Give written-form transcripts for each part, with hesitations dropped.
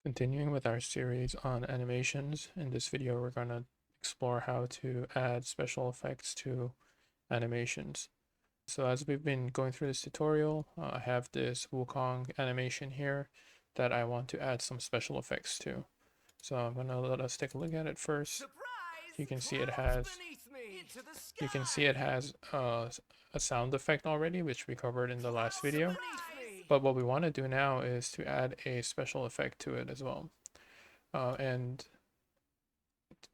Continuing with our series on animations, in this video we're going to explore how to add special effects to animations. So as we've been going through this tutorial, I have this Wukong animation here that I want to add some special effects to. So I'm going to let us take a look at it first. You can see it has a sound effect already, which we covered in the last video. But what we want to do now is to add a special effect to it as well. And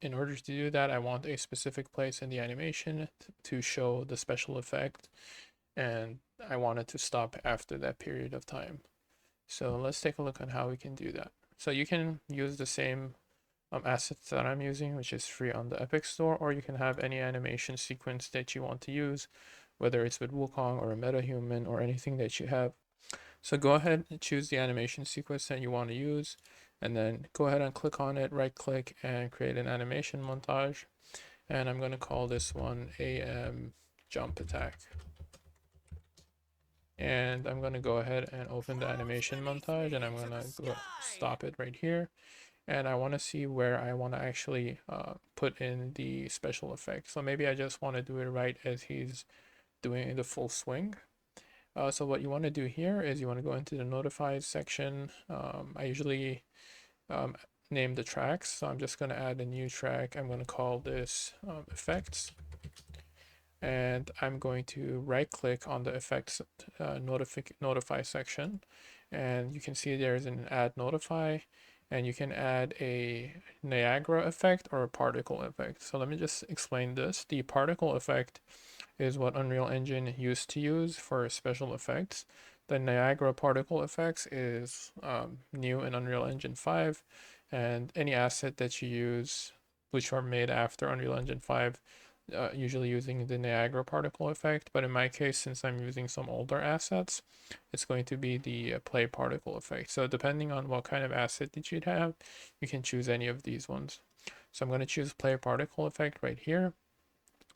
in order to do that, I want a specific place in the animation to show the special effect, and I want it to stop after that period of time. So let's take a look on how we can do that. So you can use the same assets that I'm using, which is free on the Epic Store, or you can have any animation sequence that you want to use, whether it's with Wukong or a MetaHuman or anything that you have. So go ahead and choose the animation sequence that you want to use, and then go ahead and click on it, right click, and create an animation montage. And I'm going to call this one AM Jump Attack. And I'm going to go ahead and open the animation montage, and I'm going to stop it right here. And I want to see where I want to actually put in the special effect. So maybe I just want to do it right as he's doing the full swing. So what you want to do here is you want to go into the notified section. I usually name the tracks, so I'm just going to add a new track. I'm going to call this effects, and I'm going to right click on the effects notify section, and you can see there's an add notify, and you can add a Niagara effect or a particle effect. So let me just explain this. The particle effect is what Unreal Engine used to use for special effects. The Niagara particle effects is new in Unreal Engine 5, and any asset that you use which are made after Unreal Engine 5, usually using the Niagara particle effect, but in my case, since I'm using some older assets, it's going to be the play particle effect. So depending on what kind of asset that you'd have, you can choose any of these ones. So I'm going to choose play particle effect right here.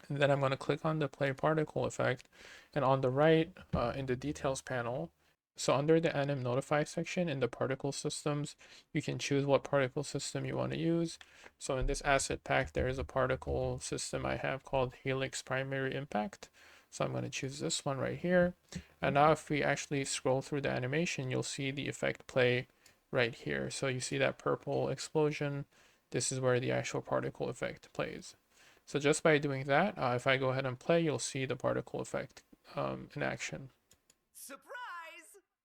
And then I'm going to click on the play particle effect, and on the right in the details panel, so under the anim notify section in the particle systems, you can choose what particle system you want to use. So in this asset pack, there is a particle system I have called Helix Primary Impact. So I'm going to choose this one right here. And now if we actually scroll through the animation, you'll see the effect play right here. So you see that purple explosion. This is where the actual particle effect plays. So just by doing that, if I go ahead and play, you'll see the particle effect in action. Surprise!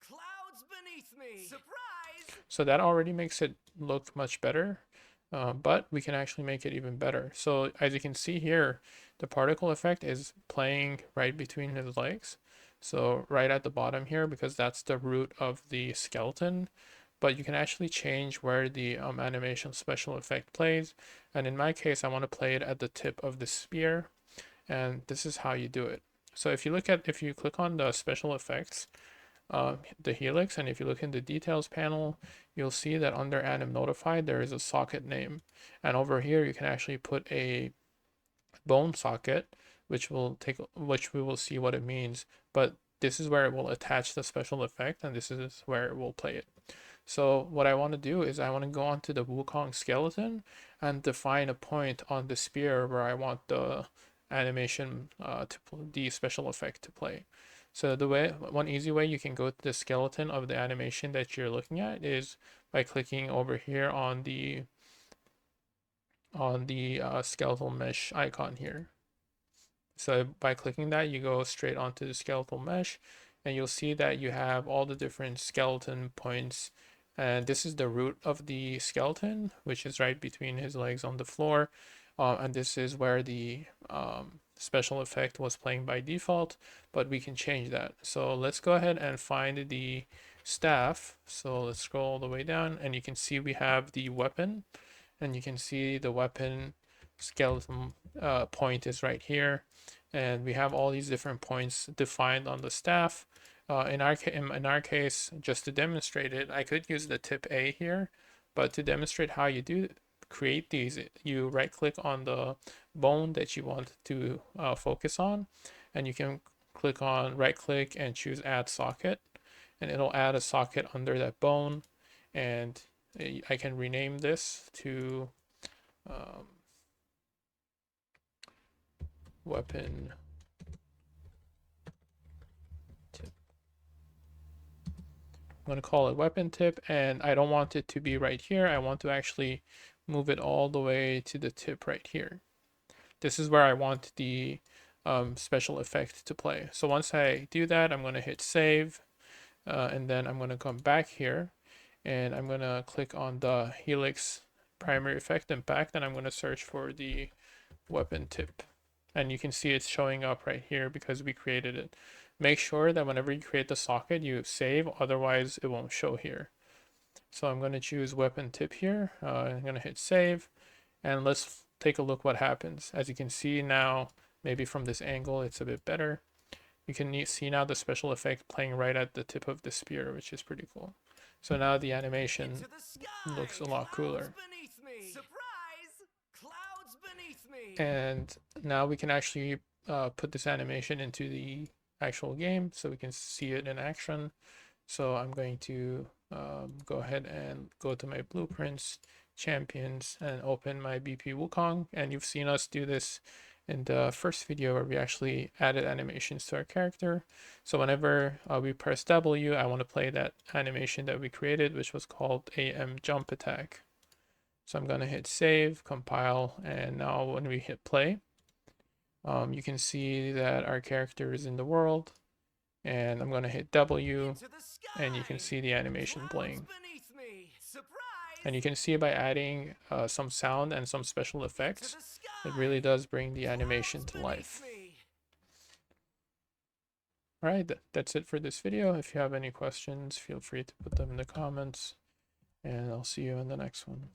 Clouds beneath me! Surprise! So that already makes it look much better, but we can actually make it even better. So as you can see here, the particle effect is playing right between his legs. So right at the bottom here, because that's the root of the skeleton. But you can actually change where the animation special effect plays. And in my case, I want to play it at the tip of the spear. And this is how you do it. So if you click on the special effects, the helix, and if you look in the details panel, you'll see that under anim notified, there is a socket name. And over here, you can actually put a bone socket, which we will see what it means. But this is where it will attach the special effect, and this is where it will play it. So what I want to do is I want to go onto the Wukong skeleton and define a point on the spear where I want the animation the special effect to play. So one easy way you can go to the skeleton of the animation that you're looking at is by clicking over here on the skeletal mesh icon here. So by clicking that, you go straight onto the skeletal mesh, and you'll see that you have all the different skeleton points. And this is the root of the skeleton, which is right between his legs on the floor. And this is where the special effect was playing by default, but we can change that. So let's go ahead and find the staff. So let's scroll all the way down, and you can see we have the weapon, and you can see the weapon skeleton point is right here, and we have all these different points defined on the staff. In our case, just to demonstrate it, I could use the tip A here, but to demonstrate how you create these, you right click on the bone that you want to focus on, and you can right click and choose add socket, and it'll add a socket under that bone. And I can rename this to weapon tip. I'm going to call it weapon tip, and I don't want it to be right here. I want to actually move it all the way to the tip right here. This is where I want the special effect to play. So once I do that, I'm going to hit save, and then I'm going to come back here, and I'm going to click on the helix primary effect impact, and I'm going to search for the weapon tip. And you can see it's showing up right here because we created it. Make sure that whenever you create the socket, you save, otherwise it won't show here. So I'm going to choose weapon tip here. I'm going to hit save, and let's take a look what happens. As you can see now, maybe from this angle, it's a bit better. You can see now the special effect playing right at the tip of the spear, which is pretty cool. So now the animation looks a lot cooler. And now we can actually put this animation into the actual game so we can see it in action. So I'm going to go ahead and go to my blueprints, champions, and open my BP Wukong. And you've seen us do this in the first video where we actually added animations to our character. So whenever we press W, I want to play that animation that we created, which was called AM jump attack. So I'm going to hit save, compile, and now when we hit play, you can see that our character is in the world, and I'm going to hit W, and you can see the animation playing. And you can see by adding some sound and some special effects, it really does bring the animation to life. Alright, that's it for this video. If you have any questions, feel free to put them in the comments, and I'll see you in the next one.